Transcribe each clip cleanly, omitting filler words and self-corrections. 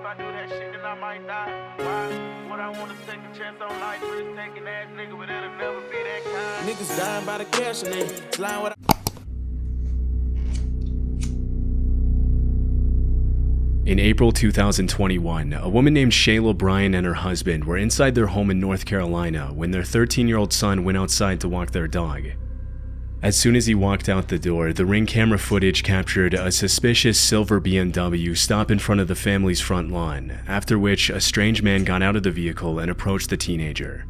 I do that shit, then I might die. Why would I want to take a chance on life? Risk taking ass nigga, but it'll never be that kind. Niggas dying by the cash and they slime with. In April 2021, a woman named Shayla Bryan and her husband were inside their home in North Carolina when their 13-year-old son went outside to walk their dog. As soon as he walked out the door, the Ring camera footage captured a suspicious silver BMW stop in front of the family's front lawn, after which a strange man got out of the vehicle and approached the teenager.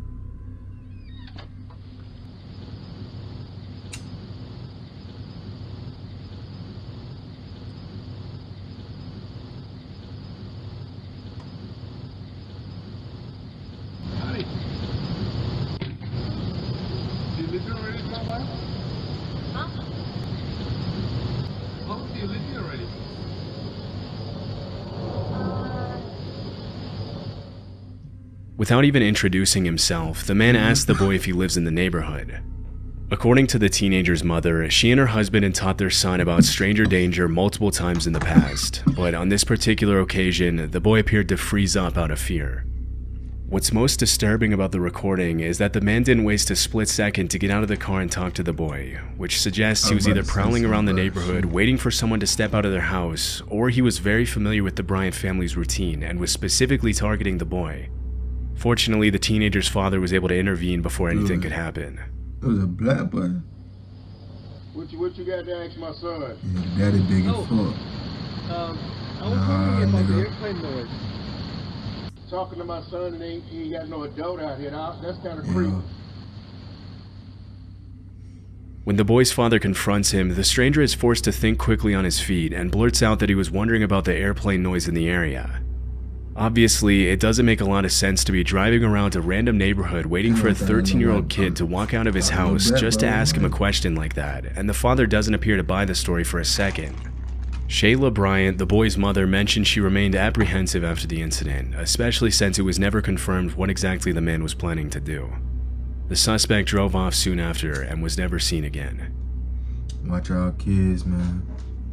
Without even introducing himself, the man asked the boy if he lives in the neighborhood. According to the teenager's mother, she and her husband had taught their son about stranger danger multiple times in the past, but on this particular occasion, the boy appeared to freeze up out of fear. What's most disturbing about the recording is that the man didn't waste a split second to get out of the car and talk to the boy, which suggests he was either prowling around the neighborhood waiting for someone to step out of their house, or he was very familiar with the Bryant family's routine and was specifically targeting the boy. Fortunately, the teenager's father was able to intervene before anything could happen. It was a black boy. What you got to ask my son? Yeah, daddy big as fuck. I was wondering about the airplane noise. Talking to my son and he ain't got no adult out here. That's kind of creepy. When the boy's father confronts him, the stranger is forced to think quickly on his feet and blurts out that he was wondering about the airplane noise in the area. Obviously, it doesn't make a lot of sense to be driving around a random neighborhood waiting for a 13-year-old kid to walk out of his house just to ask him a question like that, and the father doesn't appear to buy the story for a second. Shayla Bryant, the boy's mother, mentioned she remained apprehensive after the incident, especially since it was never confirmed what exactly the man was planning to do. The suspect drove off soon after and was never seen again. Watch our kids, man.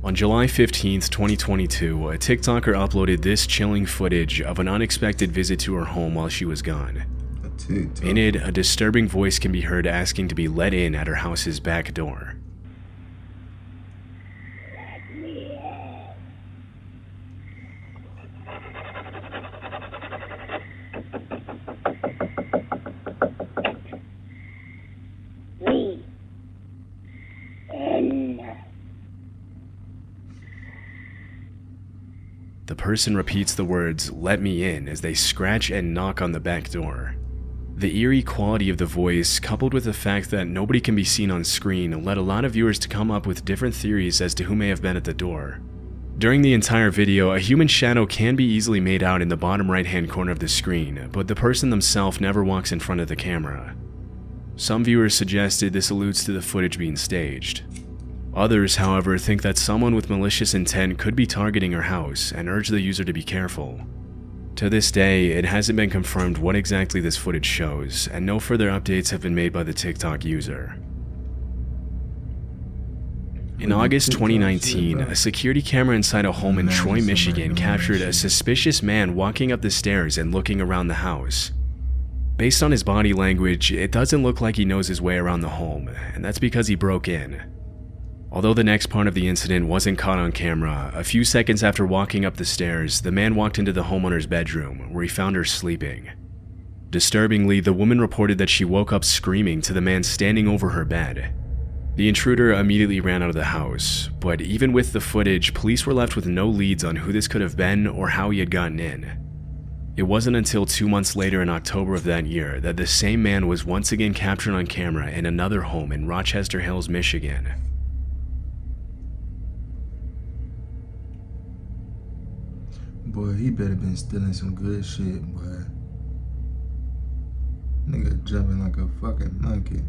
On July 15th, 2022, a TikToker uploaded this chilling footage of an unexpected visit to her home while she was gone. In it, a disturbing voice can be heard asking to be let in at her house's back door. The person repeats the words, "Let me in," as they scratch and knock on the back door. The eerie quality of the voice, coupled with the fact that nobody can be seen on screen, led a lot of viewers to come up with different theories as to who may have been at the door. During the entire video, a human shadow can be easily made out in the bottom right-hand corner of the screen, but the person themselves never walks in front of the camera. Some viewers suggested this alludes to the footage being staged. Others, however, think that someone with malicious intent could be targeting her house and urge the user to be careful. To this day, it hasn't been confirmed what exactly this footage shows, and no further updates have been made by the TikTok user. In August 2019, a security camera inside a home in Troy, Michigan captured a suspicious man walking up the stairs and looking around the house. Based on his body language, it doesn't look like he knows his way around the home, and that's because he broke in. Although the next part of the incident wasn't caught on camera, a few seconds after walking up the stairs, the man walked into the homeowner's bedroom, where he found her sleeping. Disturbingly, the woman reported that she woke up screaming to the man standing over her bed. The intruder immediately ran out of the house, but even with the footage, police were left with no leads on who this could have been or how he had gotten in. It wasn't until 2 months later in October of that year that the same man was once again captured on camera in another home in Rochester Hills, Michigan. Boy, he better been stealing some good shit, boy. Nigga jumping like a fucking monkey.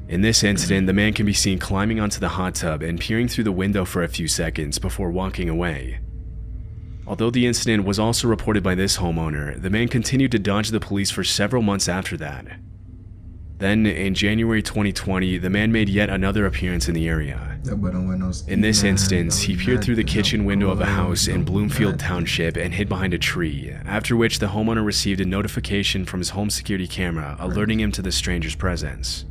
In this incident, the man can be seen climbing onto the hot tub and peering through the window for a few seconds before walking away. Although the incident was also reported by this homeowner, the man continued to dodge the police for several months after that. Then, in January 2020, the man made yet another appearance in the area. That boy don't wear no ski In this mask, instance, he peered through the kitchen window of a house in Bloomfield nothing. Township and hid behind a tree, after which the homeowner received a notification from his home security camera alerting him to the stranger's presence.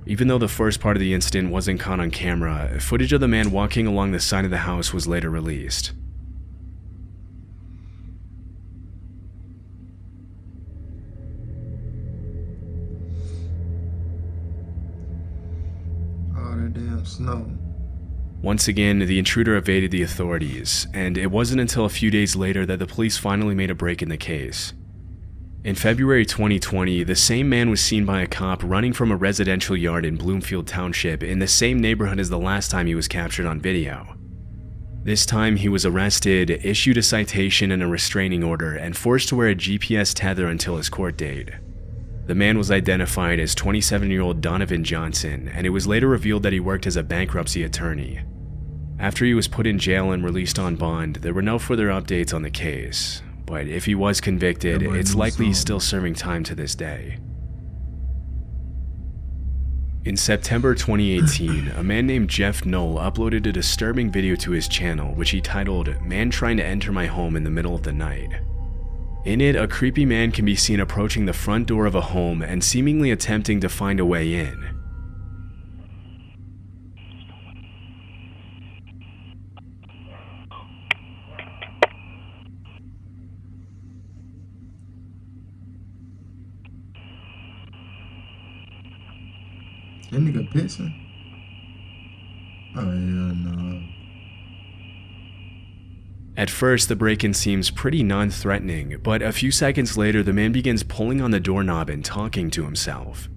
Even though the first part of the incident wasn't caught on camera, footage of the man walking along the side of the house was later released. All that damn snow. Once again, the intruder evaded the authorities, and it wasn't until a few days later that the police finally made a break in the case. In February 2020, the same man was seen by a cop running from a residential yard in Bloomfield Township in the same neighborhood as the last time he was captured on video. This time, he was arrested, issued a citation and a restraining order, and forced to wear a GPS tether until his court date. The man was identified as 27-year-old Donovan Johnson, and it was later revealed that he worked as a bankruptcy attorney. After he was put in jail and released on bond, there were no further updates on the case. But if he was convicted, it's likely he's still serving time to this day. In September 2018, a man named Jeff Knoll uploaded a disturbing video to his channel, which he titled, "Man Trying to Enter My Home in the Middle of the Night." In it, a creepy man can be seen approaching the front door of a home and seemingly attempting to find a way in. That nigga pissing? Oh, yeah, no. At first, the break-in seems pretty non-threatening, but a few seconds later, the man begins pulling on the doorknob and talking to himself.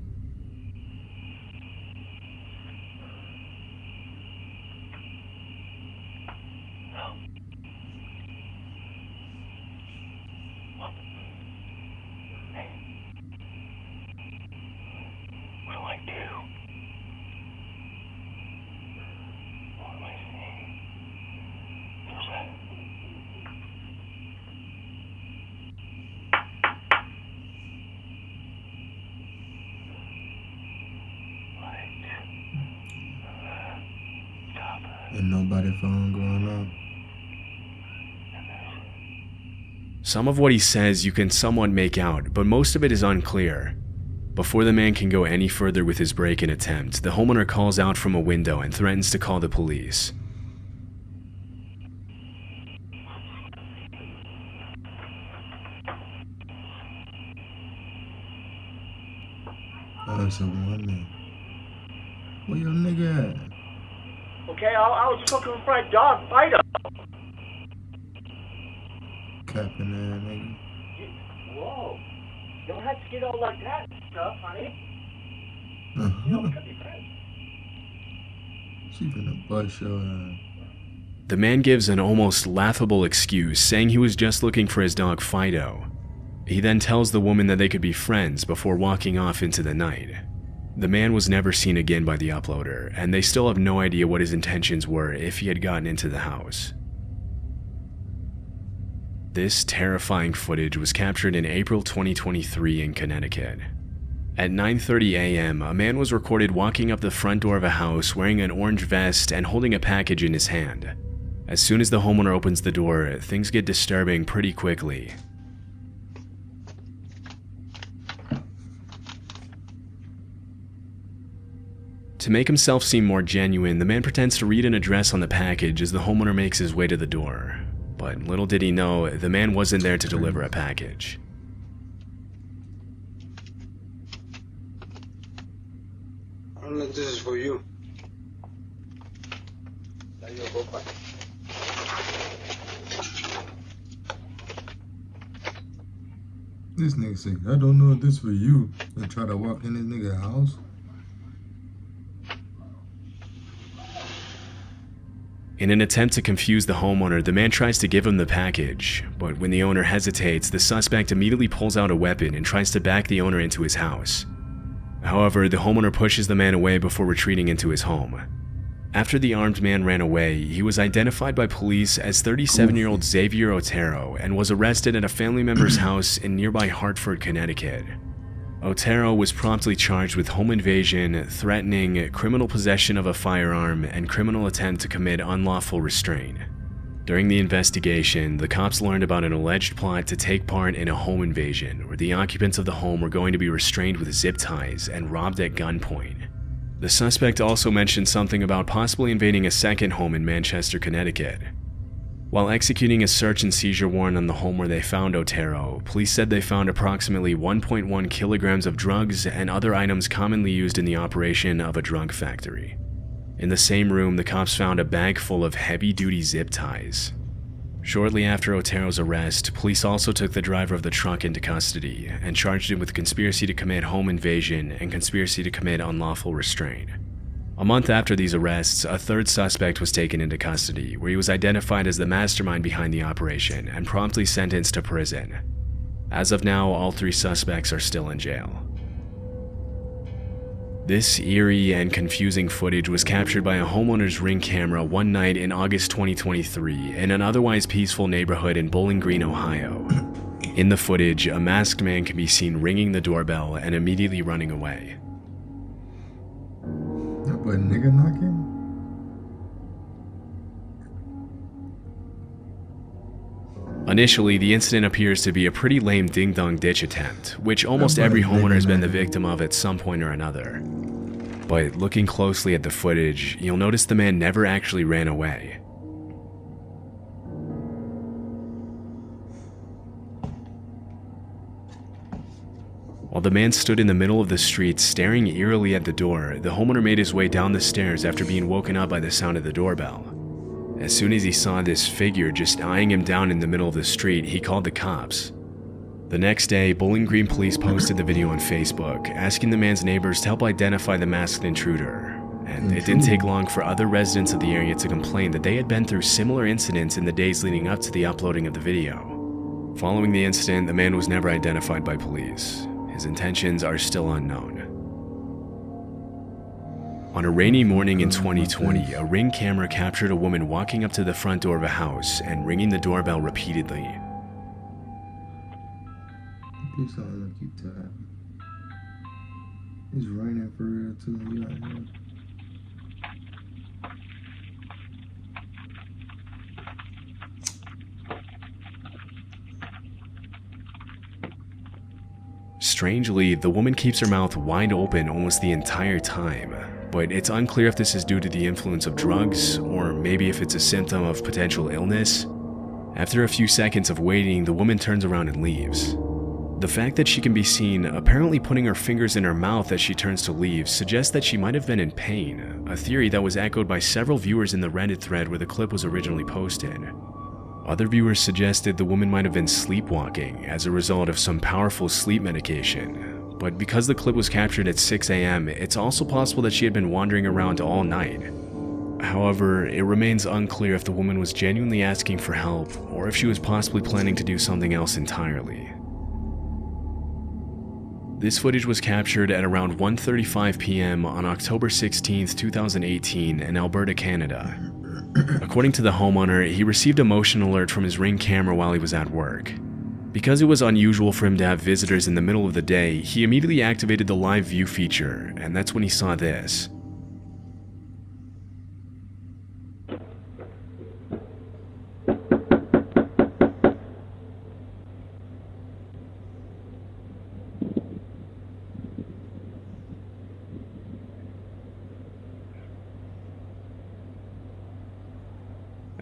And nobody phone going off. Some of what he says you can somewhat make out, but most of it is unclear. Before the man can go any further with his break-in attempt, the homeowner calls out from a window and threatens to call the police. Oh, it's a woman. Where your nigga at? Okay, I was fucking with my dog, Fido. Capping that nigga. Whoa. You don't have to get all like that and stuff, honey. You know, we could be friends. She finna bust your ass. The man gives an almost laughable excuse, saying he was just looking for his dog Fido. He then tells the woman that they could be friends before walking off into the night. The man was never seen again by the uploader, and they still have no idea what his intentions were if he had gotten into the house. This terrifying footage was captured in April 2023 in Connecticut. At 9:30 a.m., a man was recorded walking up the front door of a house wearing an orange vest and holding a package in his hand. As soon as the homeowner opens the door, things get disturbing pretty quickly. To make himself seem more genuine, the man pretends to read an address on the package as the homeowner makes his way to the door. But little did he know, the man wasn't there to deliver a package. I don't know if this is for you. This nigga say, I don't know if this for you. And try to walk in this nigga's house. In an attempt to confuse the homeowner, the man tries to give him the package, but when the owner hesitates, the suspect immediately pulls out a weapon and tries to back the owner into his house. However, the homeowner pushes the man away before retreating into his home. After the armed man ran away, he was identified by police as 37-year-old Xavier Otero and was arrested at a family member's house in nearby Hartford, Connecticut. Otero was promptly charged with home invasion, threatening, criminal possession of a firearm, and criminal attempt to commit unlawful restraint. During the investigation, the cops learned about an alleged plot to take part in a home invasion where the occupants of the home were going to be restrained with zip ties and robbed at gunpoint. The suspect also mentioned something about possibly invading a second home in Manchester, Connecticut. While executing a search and seizure warrant on the home where they found Otero, police said they found approximately 1.1 kilograms of drugs and other items commonly used in the operation of a drug factory. In the same room, the cops found a bag full of heavy-duty zip ties. Shortly after Otero's arrest, police also took the driver of the truck into custody and charged him with conspiracy to commit home invasion and conspiracy to commit unlawful restraint. A month after these arrests, a third suspect was taken into custody, where he was identified as the mastermind behind the operation and promptly sentenced to prison. As of now, all 3 suspects are still in jail. This eerie and confusing footage was captured by a homeowner's Ring camera one night in August 2023 in an otherwise peaceful neighborhood in Bowling Green, Ohio. In the footage, a masked man can be seen ringing the doorbell and immediately running away. That boy nigga knocking? Initially, the incident appears to be a pretty lame ding-dong ditch attempt, which almost every homeowner has been the victim of at some point or another. But looking closely at the footage, you'll notice the man never actually ran away. While the man stood in the middle of the street staring eerily at the door, the homeowner made his way down the stairs after being woken up by the sound of the doorbell. As soon as he saw this figure just eyeing him down in the middle of the street, he called the cops. The next day, Bowling Green police posted the video on Facebook, asking the man's neighbors to help identify the masked intruder. And it didn't take long for other residents of the area to complain that they had been through similar incidents in the days leading up to the uploading of the video. Following the incident, the man was never identified by police. His intentions are still unknown. On a rainy morning in 2020, a Ring camera captured a woman walking up to the front door of a house and ringing the doorbell repeatedly. Peace out, lucky time. It's raining for real too. You know. Strangely, the woman keeps her mouth wide open almost the entire time, but it's unclear if this is due to the influence of drugs or maybe if it's a symptom of potential illness. After a few seconds of waiting, the woman turns around and leaves. The fact that she can be seen apparently putting her fingers in her mouth as she turns to leave suggests that she might have been in pain, a theory that was echoed by several viewers in the Reddit thread where the clip was originally posted. Other viewers suggested the woman might have been sleepwalking as a result of some powerful sleep medication, but because the clip was captured at 6 a.m., it's also possible that she had been wandering around all night. However, it remains unclear if the woman was genuinely asking for help or if she was possibly planning to do something else entirely. This footage was captured at around 1:35 p.m. on October 16, 2018 in Alberta, Canada. According to the homeowner, he received a motion alert from his Ring camera while he was at work. Because it was unusual for him to have visitors in the middle of the day, he immediately activated the live view feature, and that's when he saw this.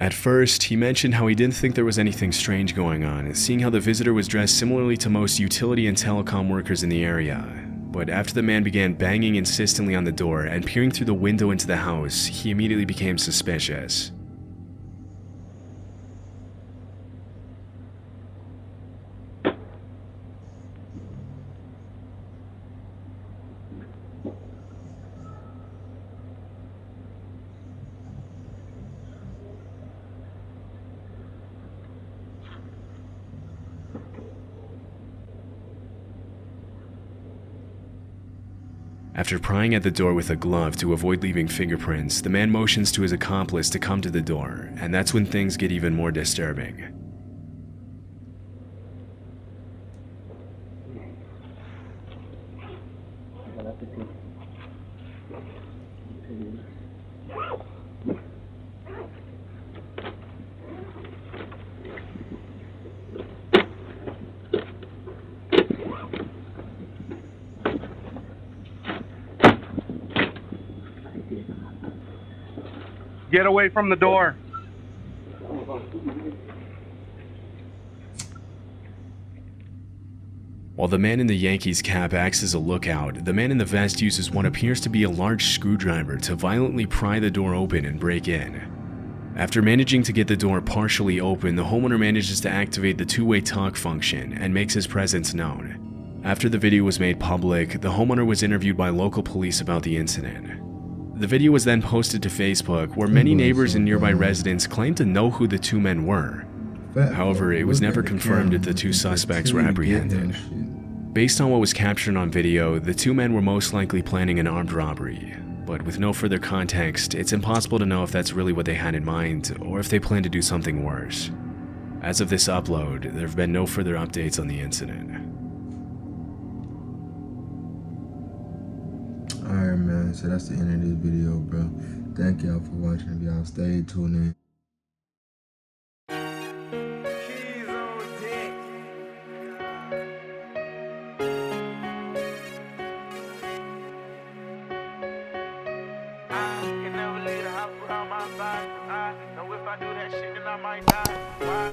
At first, he mentioned how he didn't think there was anything strange going on, seeing how the visitor was dressed similarly to most utility and telecom workers in the area. But after the man began banging insistently on the door and peering through the window into the house, he immediately became suspicious. After prying at the door with a glove to avoid leaving fingerprints, the man motions to his accomplice to come to the door, and that's when things get even more disturbing. Get away from the door. While the man in the Yankees cap acts as a lookout, the man in the vest uses what appears to be a large screwdriver to violently pry the door open and break in. After managing to get the door partially open, the homeowner manages to activate the two-way talk function and makes his presence known. After the video was made public, the homeowner was interviewed by local police about the incident. The video was then posted to Facebook, where many neighbors and nearby residents claimed to know who the two men were. However, it was never confirmed if the two suspects were apprehended. Based on what was captured on video, the two men were most likely planning an armed robbery, but with no further context, it's impossible to know if that's really what they had in mind or if they planned to do something worse. As of this upload, there have been no further updates on the incident. Alright, man, so that's the end of this video, bro. Thank y'all for watching. If y'all stay tuned in. I can never leave the house without my side. I know if I do that shit, then I might die. Why?